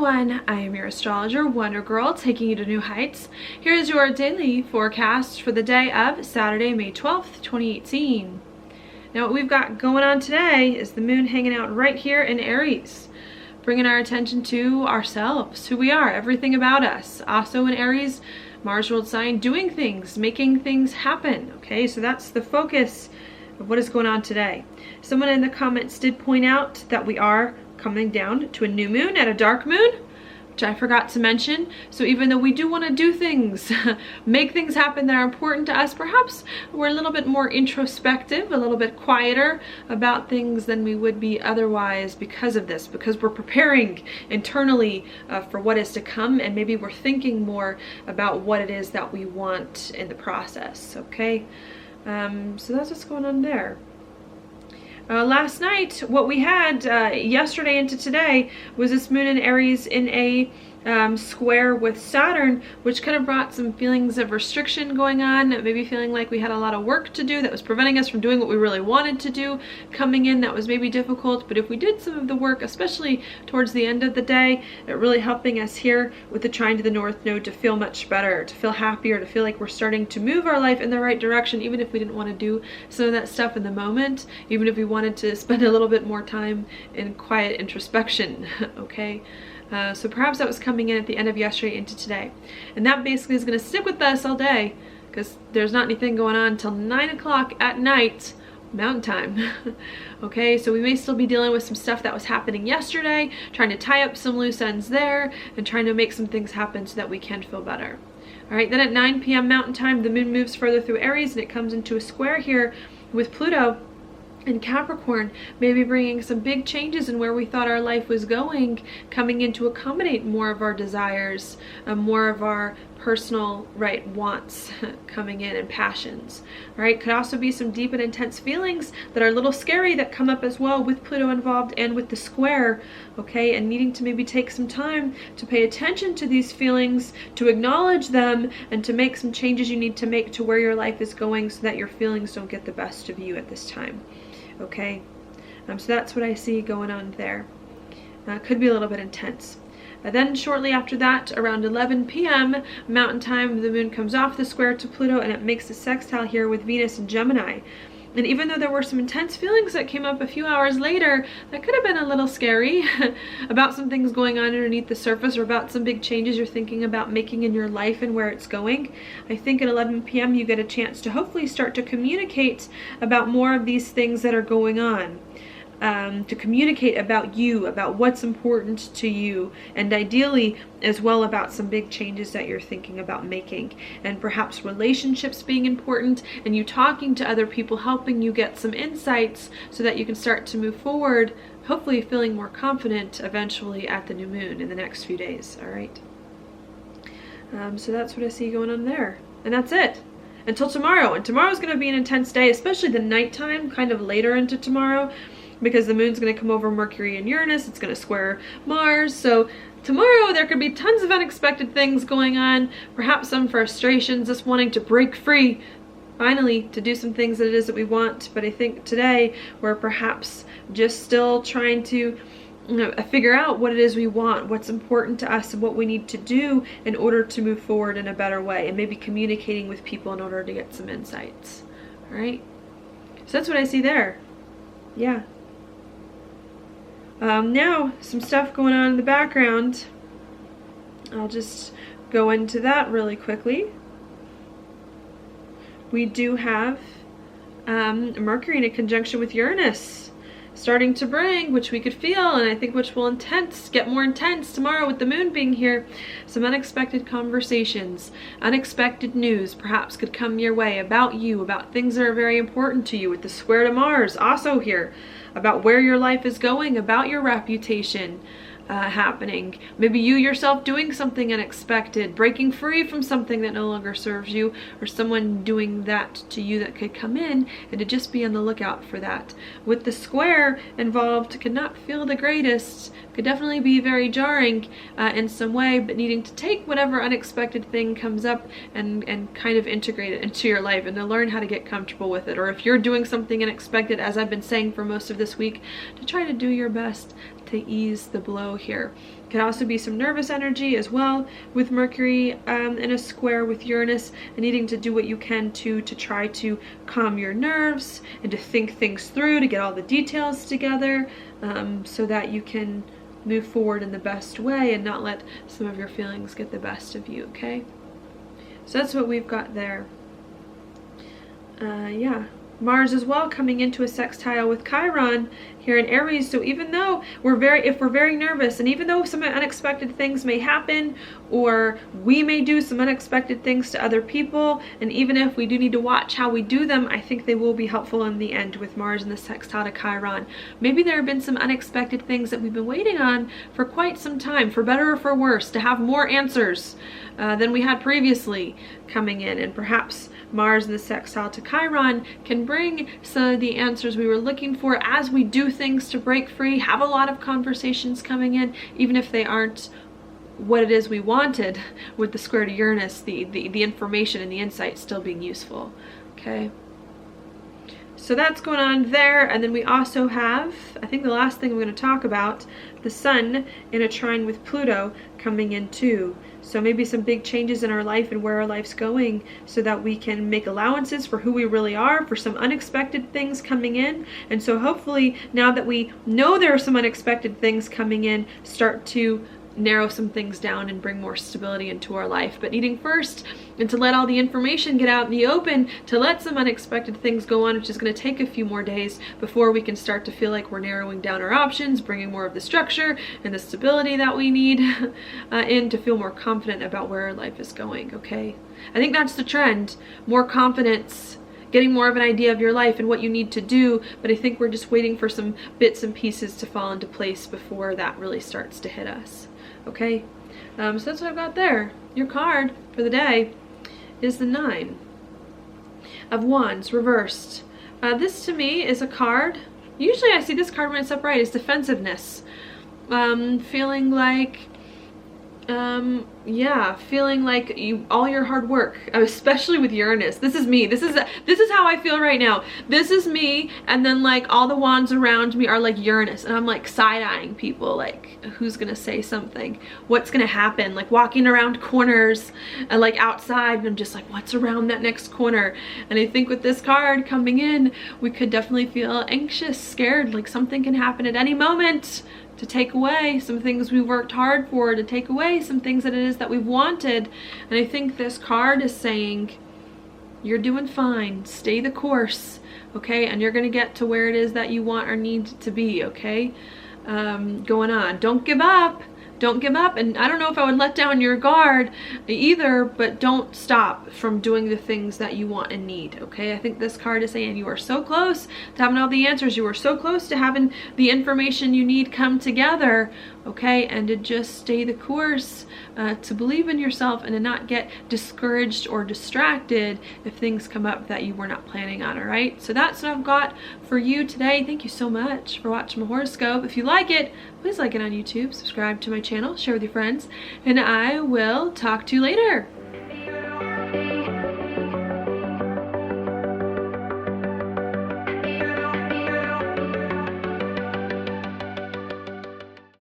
everyone, I am your astrologer, Wonder Girl, taking you to new heights. Here's your daily forecast for the day of Saturday, May 12th, 2018. Now what we've got going on today is the moon hanging out right here in Aries, bringing our attention to ourselves, who we are, everything about us. Also in Aries, Mars ruled sign, doing things, making things happen. Okay, so that's the focus of what is going on today. Someone in the comments did point out that we are coming down to a new moon and a dark moon, which I forgot to mention. So even though we do want to do things, make things happen that are important to us, perhaps we're a little bit more introspective, a little bit quieter about things than we would be otherwise because of this, because we're preparing internally for what is to come, and maybe we're thinking more about what it is that we want in the process. Okay, so that's what's going on there. Last night, what we had yesterday into today was this moon in Aries in a square with Saturn, which kind of brought some feelings of restriction going on, maybe feeling like we had a lot of work to do that was preventing us from doing what we really wanted to do, coming in that was maybe difficult. But if we did some of the work, especially towards the end of the day, it really helping us here with the trine to the north node to feel much better, to feel happier, to feel like we're starting to move our life in the right direction, even if we didn't want to do some of that stuff in the moment, even if we wanted to spend a little bit more time in quiet introspection. Okay. So perhaps that was coming in at the end of yesterday into today. And that basically is going to stick with us all day, because there's not anything going on until 9 o'clock at night, Mountain Time. Okay, so we may still be dealing with some stuff that was happening yesterday, trying to tie up some loose ends there, and trying to make some things happen so that we can feel better. All right, then at 9 p.m. Mountain Time, the moon moves further through Aries, and it comes into a square here with Pluto and Capricorn, maybe bringing some big changes in where we thought our life was going, coming in to accommodate more of our desires, more of our personal wants coming in, and passions. All right, could also be some deep and intense feelings that are a little scary that come up as well with Pluto involved and with the square. Okay, and needing to maybe take some time to pay attention to these feelings, to acknowledge them, and to make some changes you need to make to where your life is going so that your feelings don't get the best of you at this time. Okay, so that's what I see going on there. Could be a little bit intense. Then shortly after that, around 11 p.m. Mountain Time, the moon comes off the square to Pluto, and it makes a sextile here with Venus and Gemini. And even though there were some intense feelings that came up a few hours later, that could have been a little scary about some things going on underneath the surface, or about some big changes you're thinking about making in your life and where it's going. I think at 11 p.m. you get a chance to hopefully start to communicate about more of these things that are going on. To communicate about you, about what's important to you, and ideally as well about some big changes that you're thinking about making, and perhaps relationships being important, and you talking to other people, helping you get some insights so that you can start to move forward, hopefully feeling more confident eventually at the new moon in the next few days. All right, so that's what I see going on there, and that's it until tomorrow. And tomorrow's going to be an intense day, especially the nighttime, kind of later into tomorrow, because the moon's going to come over Mercury and Uranus. It's going to square Mars. So tomorrow there could be tons of unexpected things going on, perhaps some frustrations, just wanting to break free finally to do some things that it is that we want. But I think today we're perhaps just still trying to figure out what it is we want, what's important to us, and what we need to do in order to move forward in a better way, and maybe communicating with people in order to get some insights. All right, so that's what I see there. Yeah. Now, some stuff going on in the background. I'll just go into that really quickly. We do have Mercury in a conjunction with Uranus starting to bring, which we could feel, and I think which will get more intense tomorrow with the moon being here. Some unexpected conversations, unexpected news perhaps could come your way about you, about things that are very important to you, with the square to Mars also here, about where your life is going, about your reputation happening. Maybe you yourself doing something unexpected, breaking free from something that no longer serves you, or someone doing that to you that could come in, and to just be on the lookout for that. With the square involved, could not feel the greatest, could definitely be very jarring in some way, but needing to take whatever unexpected thing comes up and kind of integrate it into your life, and to learn how to get comfortable with it. Or if you're doing something unexpected, as I've been saying for most of this week, to try to do your best to ease the blow here. Could also be some nervous energy as well with Mercury in a square with Uranus, and needing to do what you can to try to calm your nerves and to think things through, to get all the details together, so that you can move forward in the best way and not let some of your feelings get the best of you, okay? So that's what we've got there. Yeah. Mars as well coming into a sextile with Chiron here in Aries. So even though if we're very nervous, and even though some unexpected things may happen, or we may do some unexpected things to other people, and even if we do need to watch how we do them, I think they will be helpful in the end with Mars in the sextile to Chiron. Maybe there have been some unexpected things that we've been waiting on for quite some time, for better or for worse, to have more answers than we had previously coming in, and perhaps Mars in the sextile to Chiron can bring some of the answers we were looking for as we do things to break free, have a lot of conversations coming in, even if they aren't what it is we wanted, with the square to Uranus, the information and the insight still being useful, okay? So that's going on there. And then we also have, I think the last thing I'm going to talk about, the Sun in a trine with Pluto coming in too. So maybe some big changes in our life and where our life's going, so that we can make allowances for who we really are, for some unexpected things coming in. And so hopefully, now that we know there are some unexpected things coming in, start to narrow some things down and bring more stability into our life. But needing first, and to let all the information get out in the open, to let some unexpected things go on, which is going to take a few more days before we can start to feel like we're narrowing down our options, bringing more of the structure and the stability that we need in to feel more confident about where our life is going, okay? I think that's the trend. More confidence, getting more of an idea of your life and what you need to do, but I think we're just waiting for some bits and pieces to fall into place before that really starts to hit us. Okay, so that's what I've got there. Your card for the day is the 9 of Wands reversed. This to me is a card, usually I see this card when it's upright, is defensiveness. Feeling like, yeah, feeling like all your hard work, especially with Uranus. This is me. This is how I feel right now. This is me, and then like all the wands around me are like Uranus, and I'm like side-eyeing people, like who's gonna say something, what's gonna happen, like walking around corners and like outside, and I'm just like, what's around that next corner? And I think with this card coming in, we could definitely feel anxious, scared, like something can happen at any moment to take away some things we worked hard for, to take away some things that it is that we've wanted. And I think this card is saying, you're doing fine, stay the course, okay? And you're gonna get to where it is that you want or need to be, okay? Going on, don't give up. Don't give up. And I don't know if I would let down your guard either, but don't stop from doing the things that you want and need, okay? I think this card is saying you are so close to having all the answers. You are so close to having the information you need come together, okay? And to just stay the course, to believe in yourself, and to not get discouraged or distracted if things come up that you were not planning on, all right? So that's what I've got for you today. Thank you so much for watching my horoscope. If you like it, please like it on YouTube, subscribe to my channel, share with your friends, and I will talk to you later.